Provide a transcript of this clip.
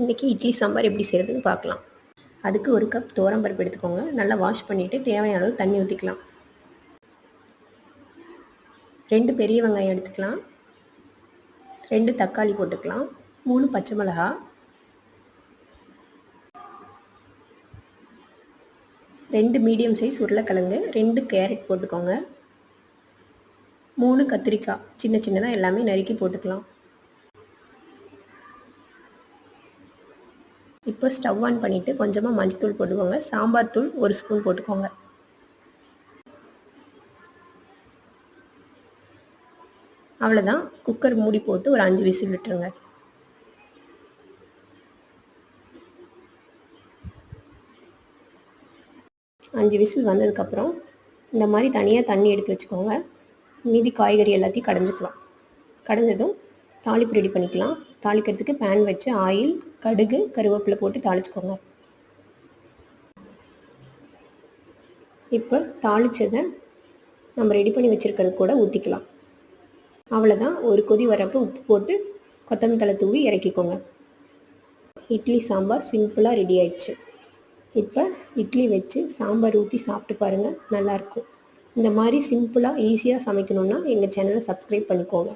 இன்றைக்கி இட்லி சாம்பார் எப்படி செய்கிறதுன்னு பார்க்கலாம். அதுக்கு 1 கப் துவரம்பருப்பு எடுத்துக்கோங்க. நல்லா வாஷ் பண்ணிவிட்டு தேவையான அளவு தண்ணி ஊற்றிக்கலாம். 2 பெரிய வெங்காயம் எடுத்துக்கலாம். 2 தக்காளி போட்டுக்கலாம். 3 பச்சை மிளகா, 2 மீடியம் சைஸ் உருளைக்கிழங்கு, 2 கேரட் போட்டுக்கோங்க. 3 கத்திரிக்காய் சின்ன சின்னதாக எல்லாமே நறுக்கி போட்டுக்கலாம். இப்போ ஸ்டவ் ஆன் பண்ணிவிட்டு கொஞ்சமாக மஞ்சள்தூள் போட்டுக்கோங்க. சாம்பார் தூள் 1 ஸ்பூன் போட்டுக்கோங்க. அவ்வளோதான். குக்கர் மூடி போட்டு ஒரு 5 விசில் விட்டுருங்க. அஞ்சு விசில் வந்ததுக்கப்புறம் இந்த மாதிரி தனியாக தண்ணி எடுத்து வச்சுக்கோங்க. மீதி காய்கறி எல்லாத்தையும் கடைஞ்சிக்கலாம். கடைஞ்சதும் தாளிப்பு ரெடி பண்ணிக்கலாம். தாளிக்கிறதுக்கு பேன் வச்சு ஆயில், கடுகு, கருவேப்பிலை போட்டு தாளிச்சுக்கோங்க. இப்போ தாளித்ததை நம்ம ரெடி பண்ணி வச்சுருக்கிறது கூட ஊற்றிக்கலாம். அவ்வளோதான். ஒரு கொதி வரப்போ உப்பு போட்டு கொத்தமல்லி தழை தூவி இறக்கிக்கோங்க. இட்லி சாம்பார் சிம்பிளாக ரெடி ஆயிடுச்சு. இப்போ இட்லி வச்சு சாம்பார் ஊற்றி சாப்பிட்டு பாருங்கள், நல்லாயிருக்கும். இந்த மாதிரி சிம்பிளாக ஈஸியாக சமைக்கணுன்னா எங்கள் சேனலை சப்ஸ்கிரைப் பண்ணிக்கோங்க.